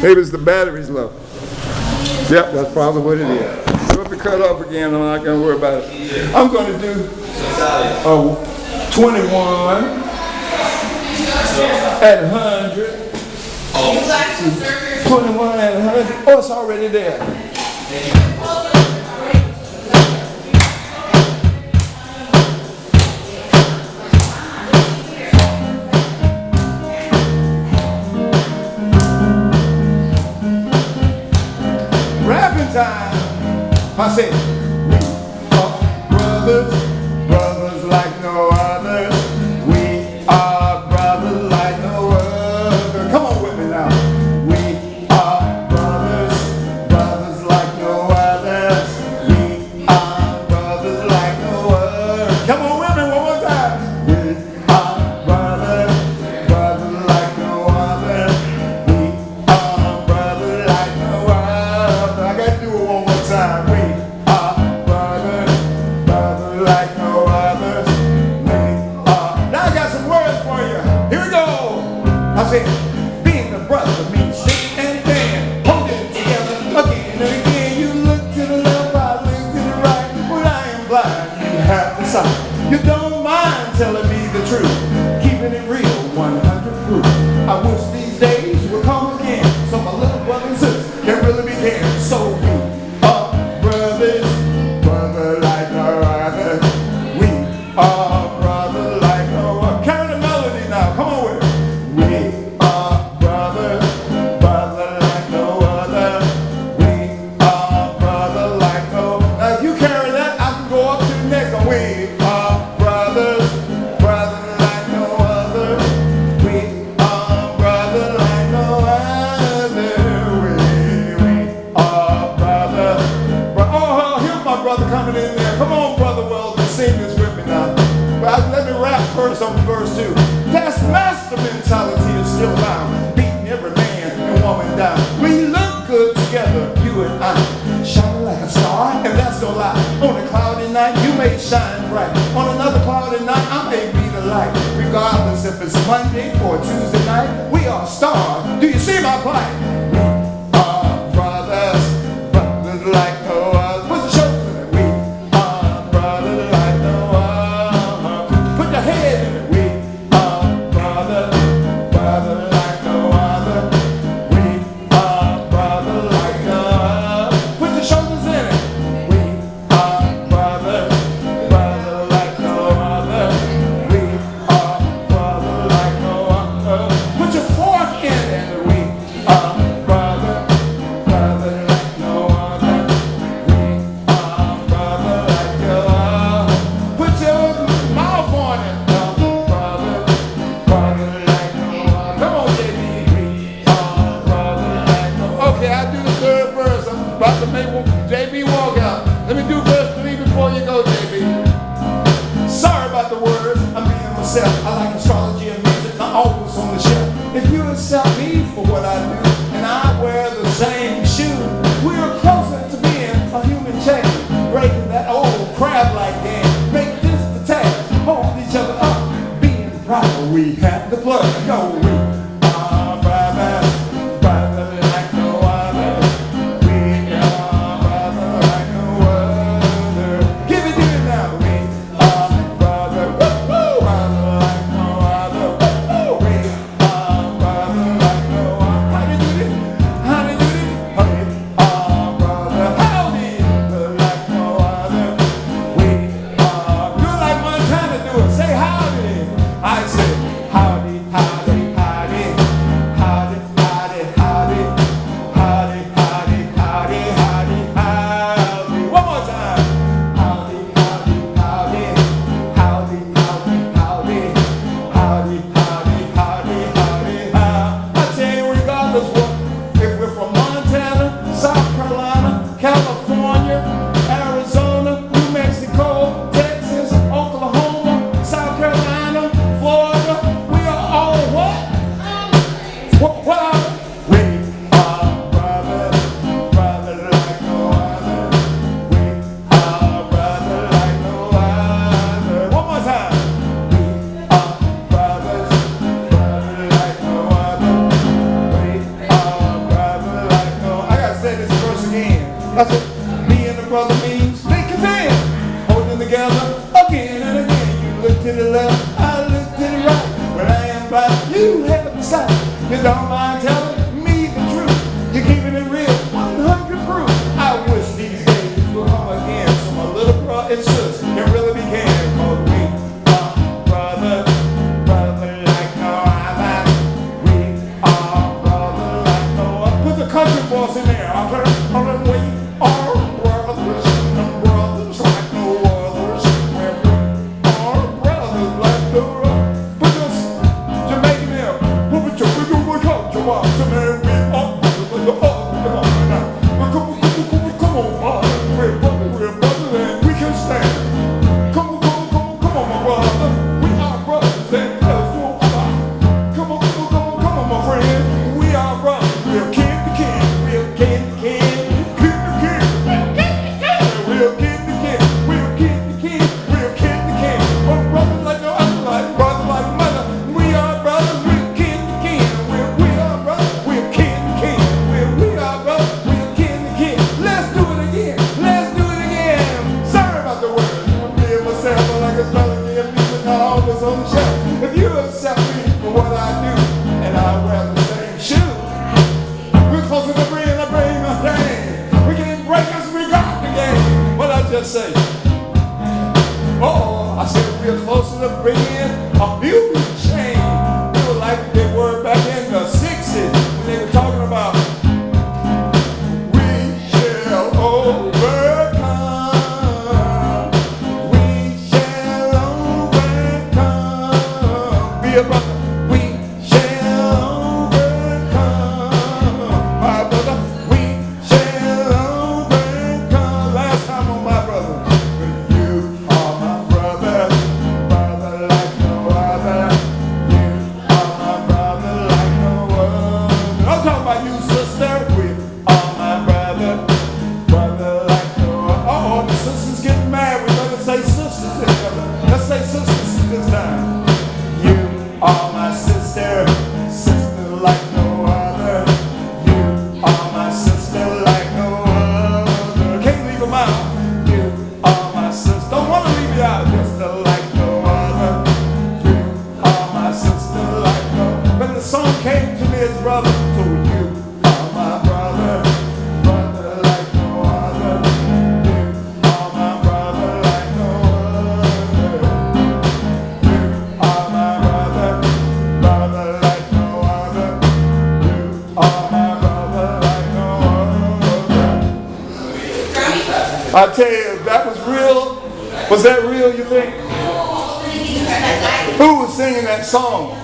Maybe it's the battery's low. Yep, that's probably what it is. So if it cut off again, I'm not going to worry about it. I'm going to do 21 at 100. 21 at 100. Oh, it's already there. Rapping time. I said, we are brothers, brothers like no other. We are brothers like no other. Come on with me now. We are brothers, brothers like no others. We are brothers like no other. Come on with me one more time. We are brothers, brothers like no other. We are brothers like no other. I got to do it one more time. We are brothers, brothers like no others. We are. Now I got some words for you. Here we go. I say, being a brother means stick and stand, hold it together again and again. You look to the left, I look to the right. When I am blind, you have the sight. You don't mind telling me the truth, keeping it real, 100 proof. I wish these days would come again, so my little brother and sister can really be there. So we are brothers, brothers like no other. We are brothers like no other. Carry the melody now, come on with it. We are brothers, brothers like no other. We are brothers like no other. Now if you carry that, I can go up to the next one. We are brothers, brothers like no other. We are brothers like no other. We are brothers. Oh, here's my brother coming in there. Come on, Brother Weldon, sing this with me now. Well, let me rap first on verse 2. Taskmaster mentality is still around, beating every man and woman down. We look good together, you and I, shining like a star, and that's no lie. On a cloudy night, you may shine bright. On another cloudy night, I may be the light. Regardless if it's Monday or Tuesday night, we are stars. Do you see my plight? We are brothers, brothers like no other. Put the shoulders in it. We are brothers like no other. Put your head in it. We are brothers, brothers like no other. We are brothers like no other. Put your shoulders in it. We are brothers, brothers like no other. We are brothers like no other. Put your fork in it. We are brothers, brothers like no other. We are brothers like no other. Put your mouth on it. Brothers, brothers like no other. Come on, JB. We are brothers like no other. Okay, I do the third verse. I'm about to make JB walk out. Let me do verse 3 before you go, JB. Sorry about the words, I'm being myself. I like astrology and music, I'm always on the shelf. If you accept me for what I do, and I wear the same shoe, we are closer to being a human chain, breaking that old crab-like game. Make this the task, hold each other up, being proud. We have the blood, go. We are brothers, brothers like no other. We are brothers like no other. Give it to me now. We are brothers, brothers like no other. We are brothers like no other. How you That's what me and the brother means. Think of it. Holding together again and again. You look to the left, I look to the right. When I am by, you have the side. You don't mind telling me the truth. You're keeping it real, 100 proof. I wish these days would come again, so my little brother and sis can really begin. Cause we are brothers, brothers like no other. We are brothers like no other. Put the country boys in there. I'm gonna we are brothers, and brothers like no others. And we are brothers like no other. Put this Jamaican there. Put your culture on. So man, we are brothers like no other. Come on now. Come on, we're brothers and we can stand. Come on, my brother. We are brothers and let's go. Come on, my friend. We are brothers. We're kin to kin. We're kin to kin. Kin to kin. We're kin to kin. We're kin to kin. We're kin to kin. We're brothers like no other, like brother like mother. We are brothers. We're kin to kin. We are brothers. We're kin to kin. We are brothers. We're kin to kin. Let's do it again. Let's do it again. Sorry about the words. I'm being myself, but like a brother give music always on the shelf. If you accept me for what I do, and I wear the same shoes, we're closer to bringing the brain of thing. We can break us, we got the game. What I just say? Oh, I said we're closer to bringing a beauty change. We were like they were back in the 60s when they were talking about we shall overcome. We shall overcome. Be a brother. We shall overcome. My brother. We shall overcome. Last time on my brother. You are my brother. Brother like no other. You are my brother like no other. I'm talking about you, sister. We are my brother. Brother like no other. Oh, the sisters getting mad. We're going to say sisters together. Let's say sisters this time. You are my sister. Sister like no other. You are my sister like no other. Can't leave them out. You are my sister. Don't want to leave you out. Sister like no other. You are my sister like no other. When the song came to me as brother, so you are my brother. Brother like no other. You are my brother like no other. You are my brother. Brother like no other. You are my brother like no other. I tell you, that was real. Was that real, you think? Who was singing that song?